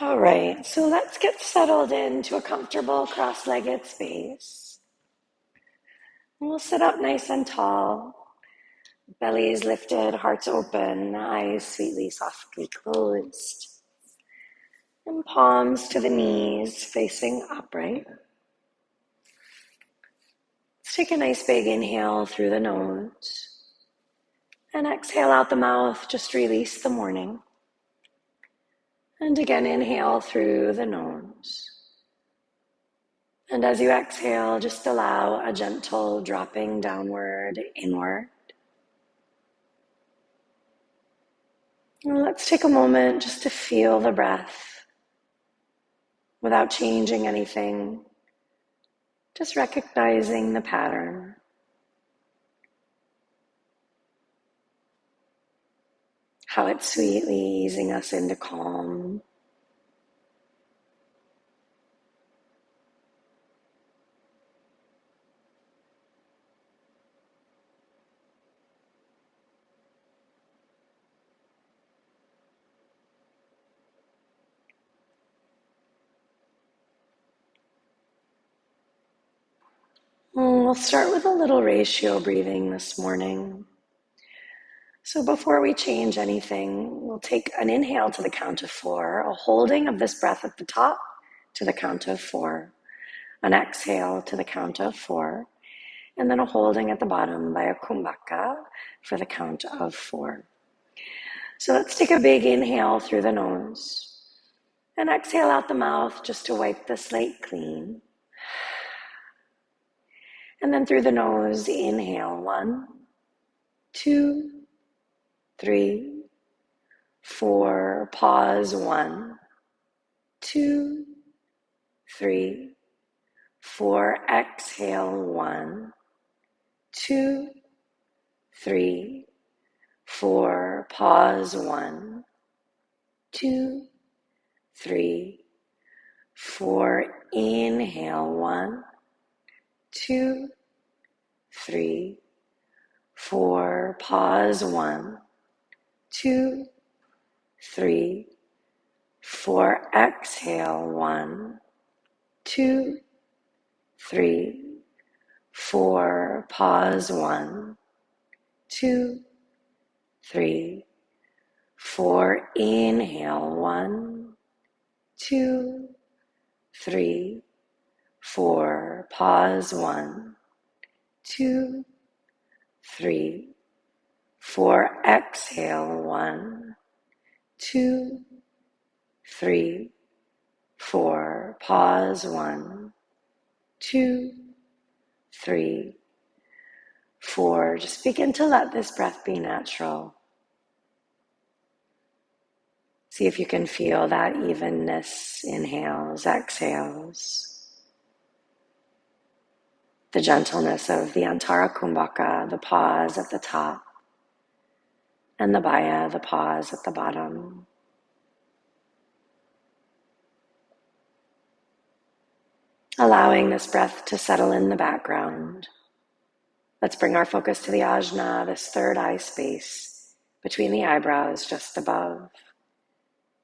All right, so let's get settled into a comfortable cross-legged space. We'll sit up nice and tall, bellies lifted, hearts open, eyes sweetly, softly closed, and palms to the knees facing upright. Let's take a nice big inhale through the nose and exhale out the mouth, just release the morning. And again, inhale through the nose. And as you exhale, just allow a gentle dropping downward, inward. And let's take a moment just to feel the breath without changing anything, just recognizing the pattern. How it's sweetly easing us into calm. We'll start with a little ratio breathing this morning. So before we change anything, we'll take an inhale to the count of 4, a holding of this breath at the top to the count of 4, an exhale to the count of 4, and then a holding at the bottom by a kumbhaka for the count of 4. So let's take a big inhale through the nose and exhale out the mouth just to wipe the slate clean. And then through the nose, inhale 1, 2, 3, 4, pause 1, 2, 3, 4, exhale 1, 2, 3, 4, pause 1, 2, 3, 4, inhale 1, 2, 3, 4, pause 1, 2, 3, 4, exhale 1, 2, 3, 4, pause 1, 2, 3, 4, inhale 1, 2, 3, 4, pause 1, 2, 3, 4, exhale 1, 2, 3, 4, pause 1, 2, 3, 4. Just begin to let this breath be natural. See if you can feel that evenness, inhales, exhales. The gentleness of the Antara Kumbhaka, the pause at the top, and the Baya, the pause at the bottom. Allowing this breath to settle in the background. Let's bring our focus to the ajna, this third eye space between the eyebrows just above,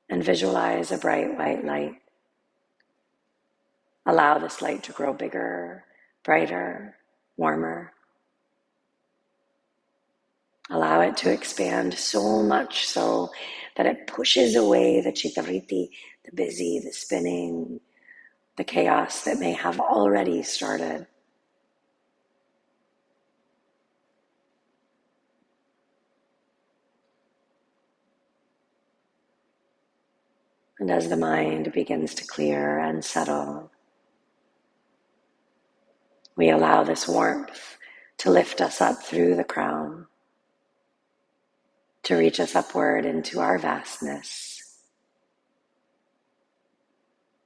and visualize a bright white light. Allow this light to grow bigger, brighter, warmer. Allow it to expand so much so that it pushes away the chittavriti, the busy, the spinning, the chaos that may have already started. And as the mind begins to clear and settle, we allow this warmth to lift us up through the crown, to reach us upward into our vastness,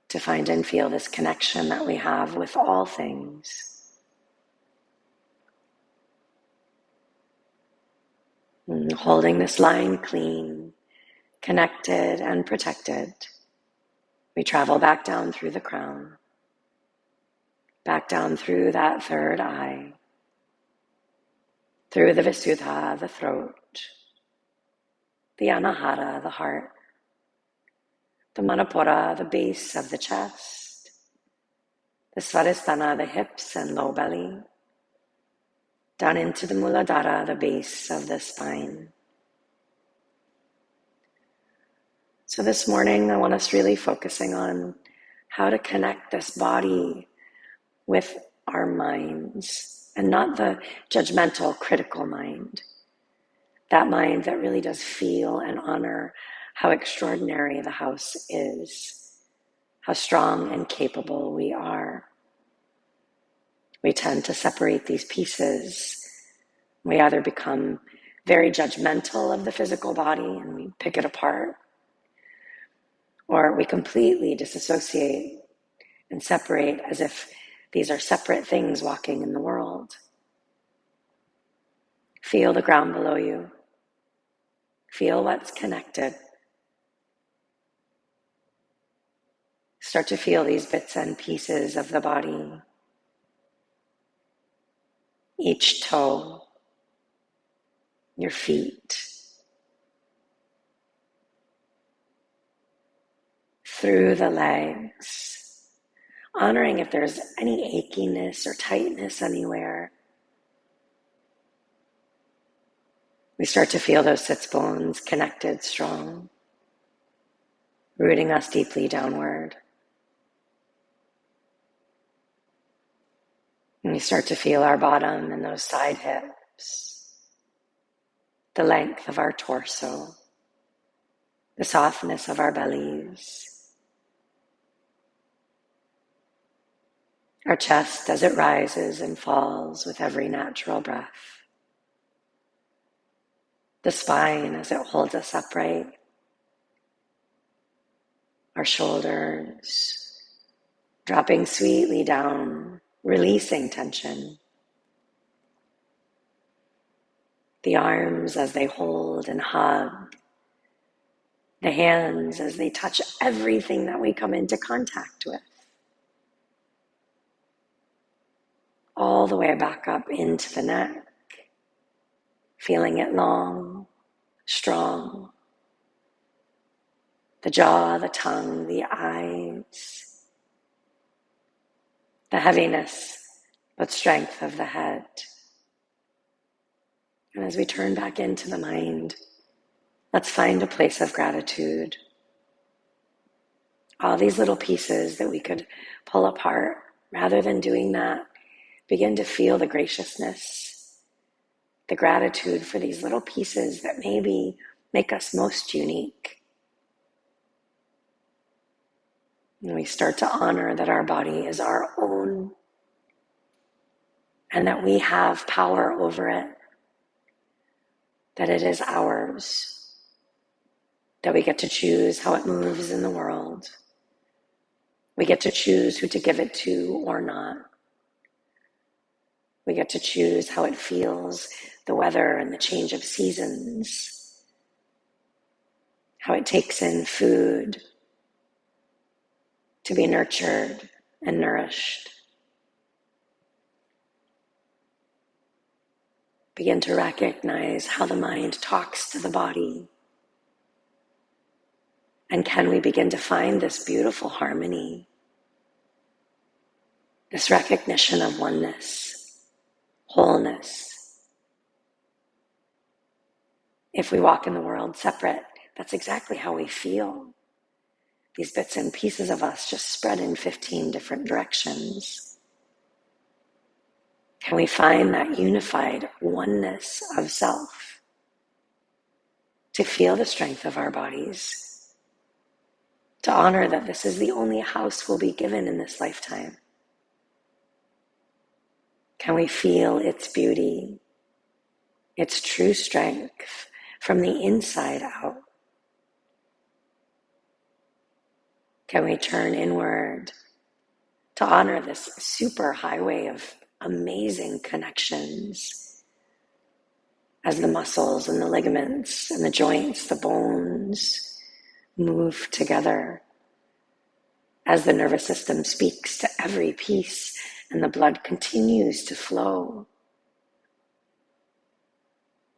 to find and feel this connection that we have with all things. And holding this line clean, connected and protected, we travel back down through the crown, back down through that third eye, through the Visuddha, the throat, the Anahata, the heart, the Manipura, the base of the chest, the Svadhisthana, the hips and low belly, down into the Muladhara, the base of the spine. So this morning, I want us really focusing on how to connect this body with our minds, and not the judgmental, critical mind. That mind that really does feel and honor how extraordinary the house is, how strong and capable we are. We tend to separate these pieces. We either become very judgmental of the physical body and we pick it apart, or we completely disassociate and separate as if these are separate things walking in the world. Feel the ground below you. Feel what's connected. Start to feel these bits and pieces of the body. Each toe, your feet, through the legs, honoring if there's any achiness or tightness anywhere. We start to feel those sits bones connected, strong, rooting us deeply downward. And we start to feel our bottom and those side hips, the length of our torso, the softness of our bellies, our chest as it rises and falls with every natural breath, the spine as it holds us upright, our shoulders dropping sweetly down, releasing tension, the arms as they hold and hug, the hands as they touch everything that we come into contact with, all the way back up into the neck, feeling it long, strong, the jaw, the tongue, the eyes, the heaviness but strength of the head. And as we turn back into the mind, let's find a place of gratitude. All these little pieces that we could pull apart, rather than doing that, begin to feel the graciousness, the gratitude for these little pieces that maybe make us most unique. And we start to honor that our body is our own and that we have power over it, that it is ours, that we get to choose how it moves in the world. We get to choose who to give it to or not. We get to choose how it feels, the weather and the change of seasons, how it takes in food to be nurtured and nourished. Begin to recognize how the mind talks to the body. And can we begin to find this beautiful harmony, this recognition of oneness, wholeness? If we walk in the world separate, that's exactly how we feel. These bits and pieces of us just spread in 15 different directions. Can we find that unified oneness of self to feel the strength of our bodies, to honor that this is the only house we'll be given in this lifetime? Can we feel its beauty, its true strength from the inside out? Can we turn inward to honor this super highway of amazing connections as the muscles and the ligaments and the joints, the bones move together, as the nervous system speaks to every piece and the blood continues to flow?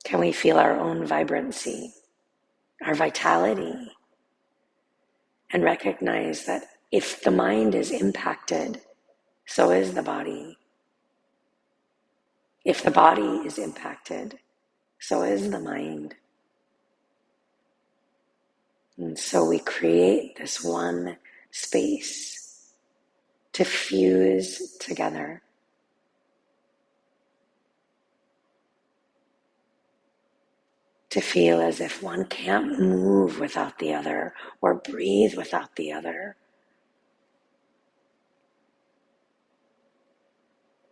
Can we feel our own vibrancy, our vitality, and recognize that if the mind is impacted, so is the body. If the body is impacted, so is the mind. And so we create this one space to fuse together. To feel as if one can't move without the other or breathe without the other.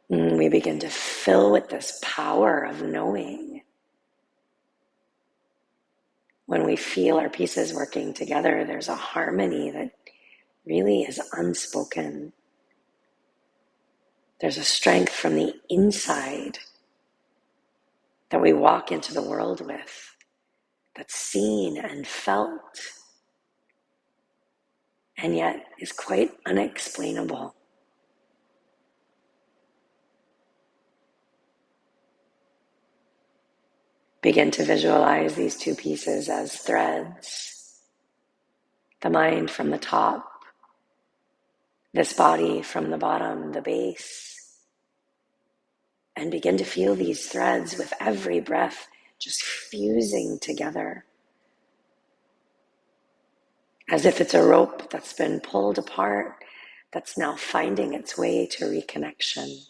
And we begin to fill with this power of knowing. When we feel our pieces working together, there's a harmony that really is unspoken. There's a strength from the inside that we walk into the world with, that's seen and felt, and yet is quite unexplainable. Begin to visualize these two pieces as threads. The mind from the top, this body from the bottom, the base. And begin to feel these threads with every breath just fusing together. As if it's a rope that's been pulled apart, that's now finding its way to reconnection.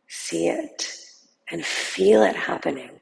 See it and feel it happening.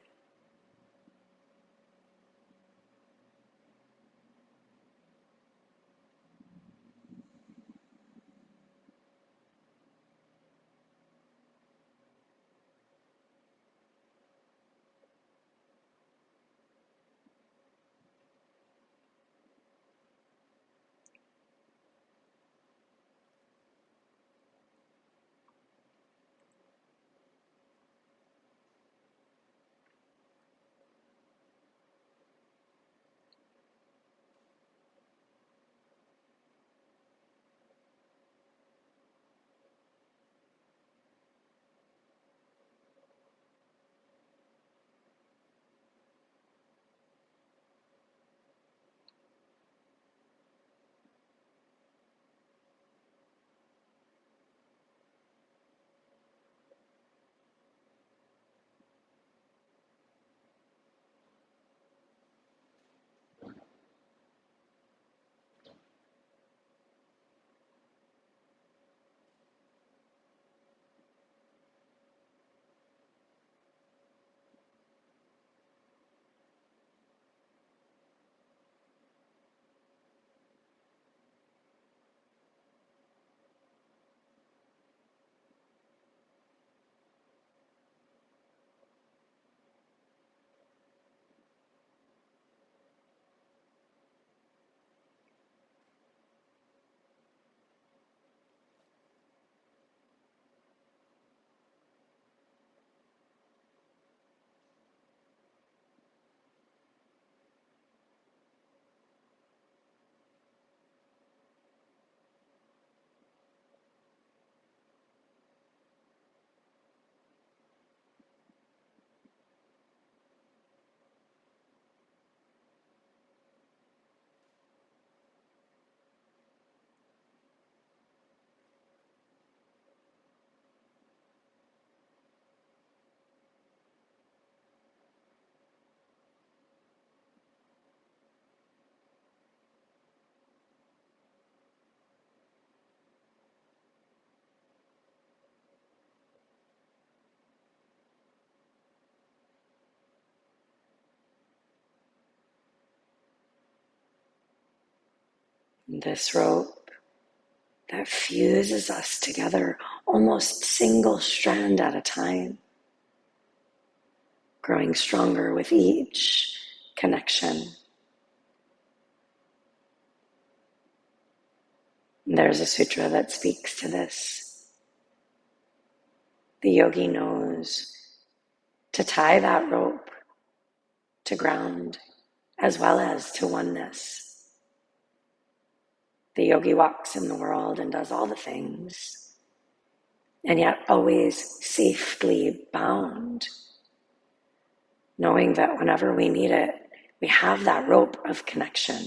This rope that fuses us together almost single strand at a time, growing stronger with each connection. There's a sutra that speaks to this. The yogi knows to tie that rope to ground as well as to oneness. The yogi walks in the world and does all the things, and yet always safely bound, knowing that whenever we need it, we have that rope of connection.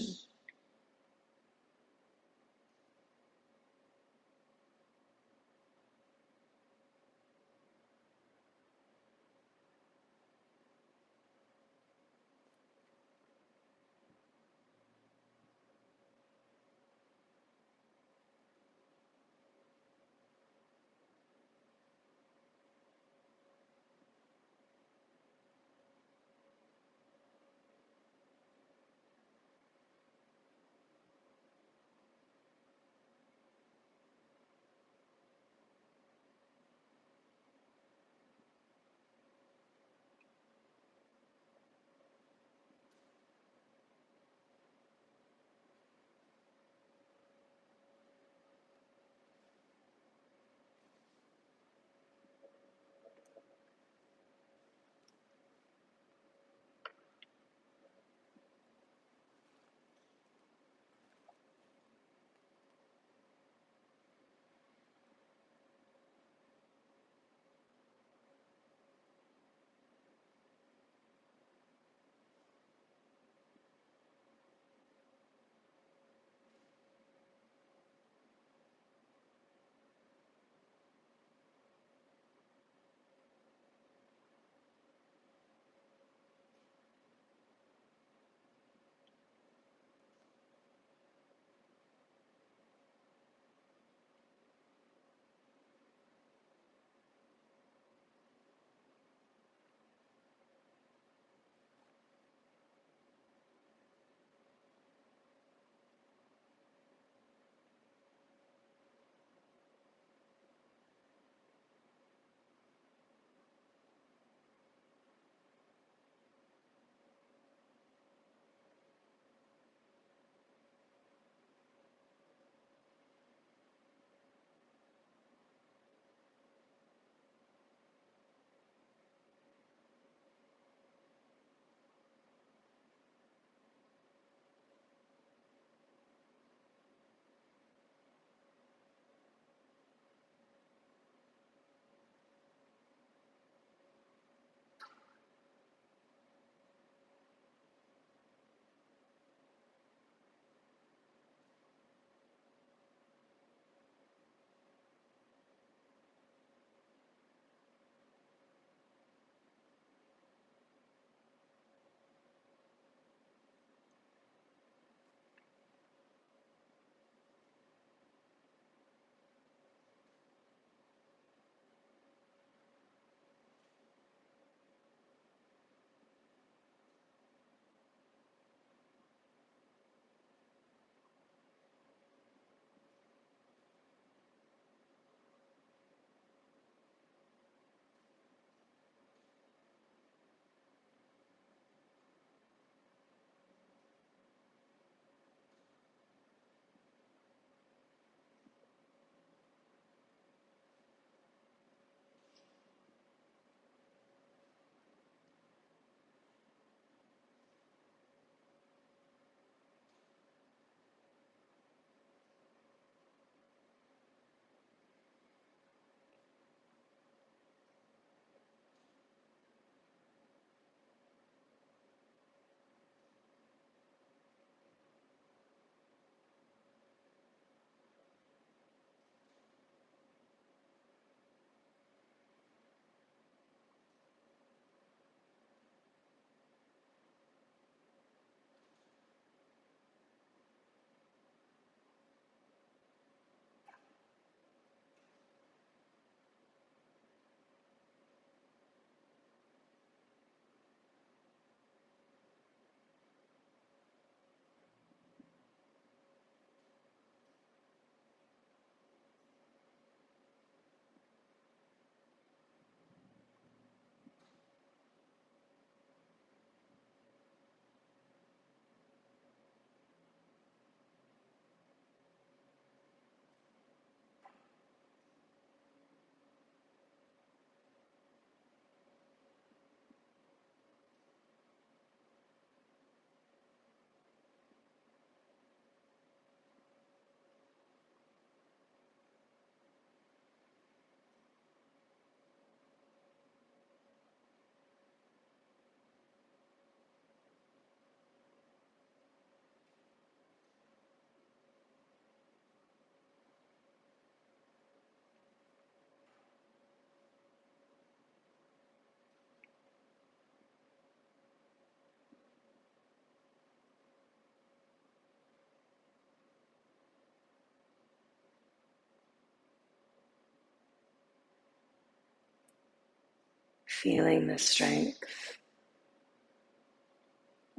Feeling the strength.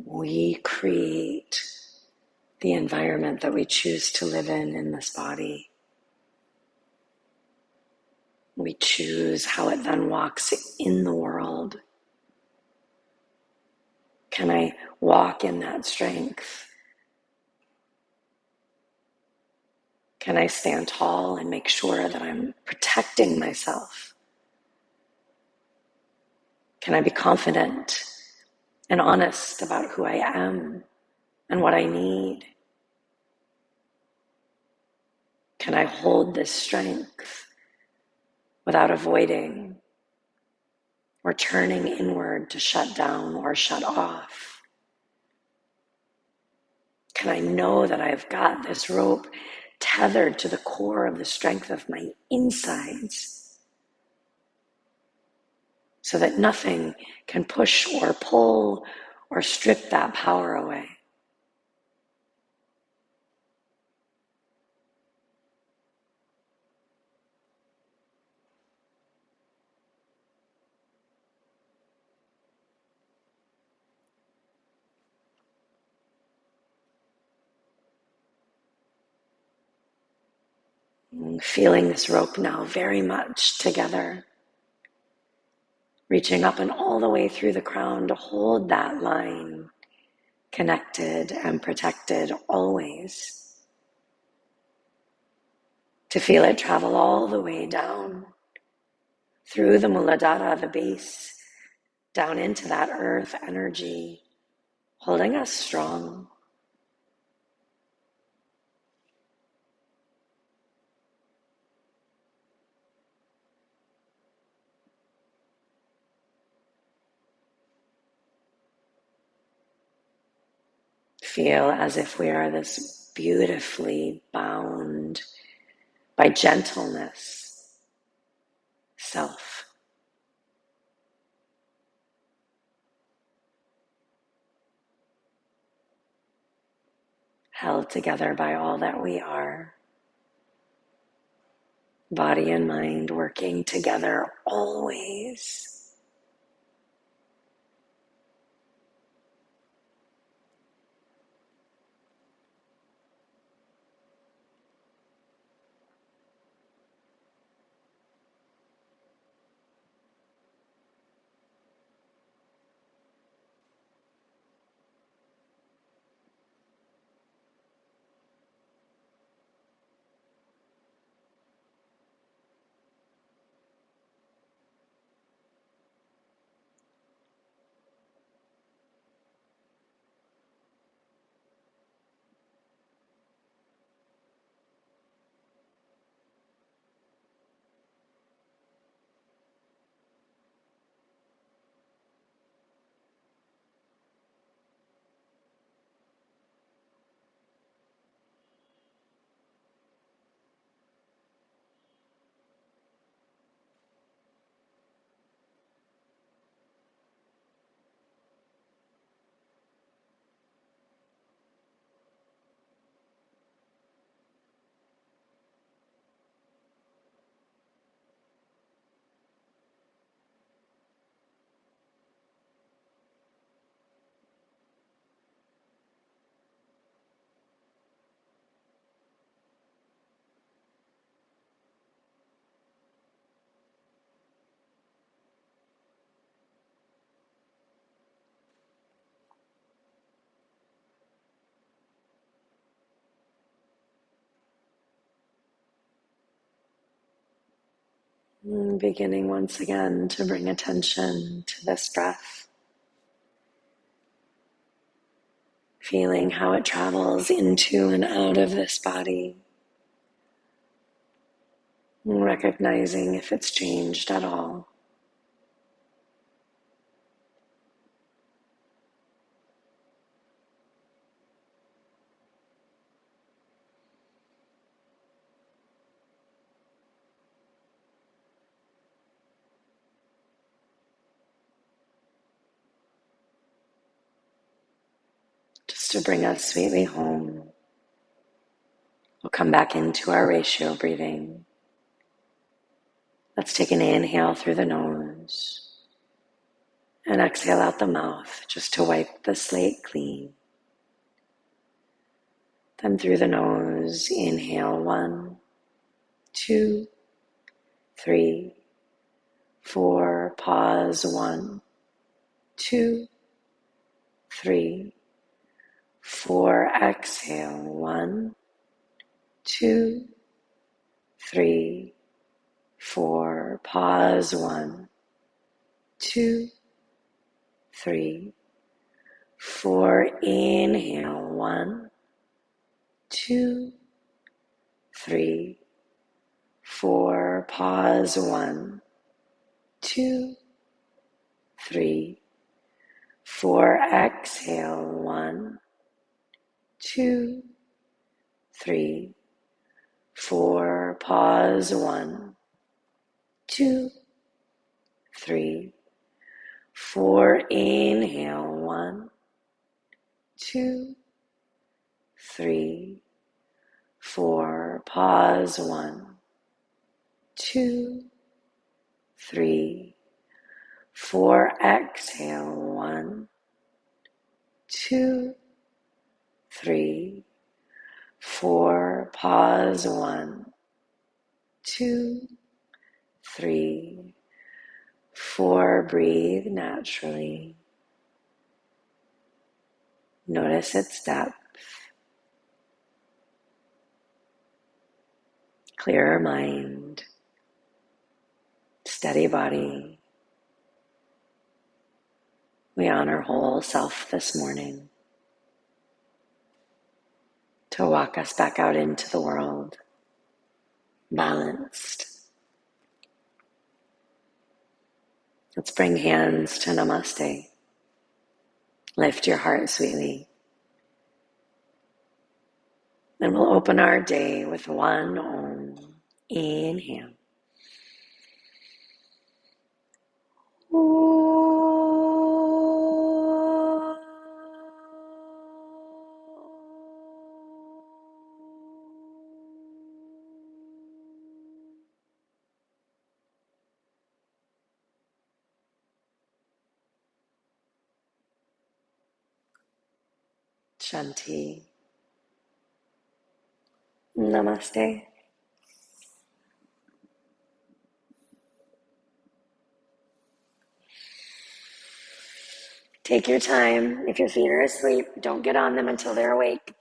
We create the environment that we choose to live in this body. We choose how it then walks in the world. Can I walk in that strength? Can I stand tall and make sure that I'm protecting myself? Can I be confident and honest about who I am and what I need? Can I hold this strength without avoiding or turning inward to shut down or shut off? Can I know that I've got this rope tethered to the core of the strength of my insides so that nothing can push or pull or strip that power away? Feeling this rope now very much together, reaching up and all the way through the crown to hold that line connected and protected always, to feel it travel all the way down through the Muladhara, the base, down into that earth energy, holding us strong. Feel as if we are this beautifully bound by gentleness self, held together by all that we are, body and mind working together always. Beginning once again to bring attention to this breath, feeling how it travels into and out of this body, recognizing if it's changed at all. Just to bring us sweetly home, we'll come back into our ratio breathing. Let's take an inhale through the nose. And exhale out the mouth just to wipe the slate clean. Then through the nose, inhale 1, 2, 3, 4. Pause 1, 2, 3, 4. Exhale 1, 2, 3, 4. Pause 1, 2, 3, 4. Inhale 1, 2, 3, 4. Pause 1, 2, 3, 4. Exhale 1, 2, 3, 4. Pause 1, 2, 3, 4. Inhale 1, 2, 3, 4. Pause 1, 2, 3, 4. Exhale 1, 2, 3, 4. Pause 1, 2, 3, 4. Breathe naturally. Notice its depth. Clearer mind. Steady body. We honor whole self this morning to walk us back out into the world, balanced. Let's bring hands to Namaste. Lift your heart sweetly. And we'll open our day with one Om. Inhale. Shanti. Namaste. Take your time. If your feet are asleep, don't get on them until they're awake.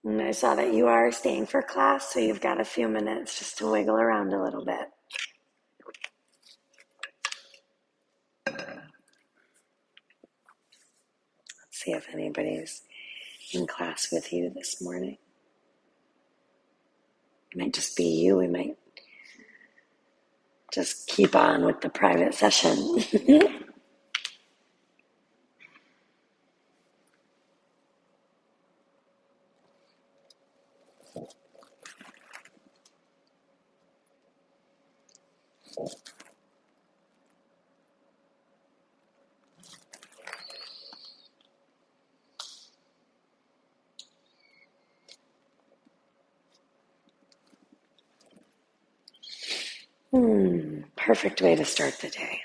And I saw that you are staying for class, so you've got a few minutes just to wiggle around a little bit. Let's see if anybody's in class with you this morning. It might just be you. We might just keep on with the private session. Perfect way to start the day.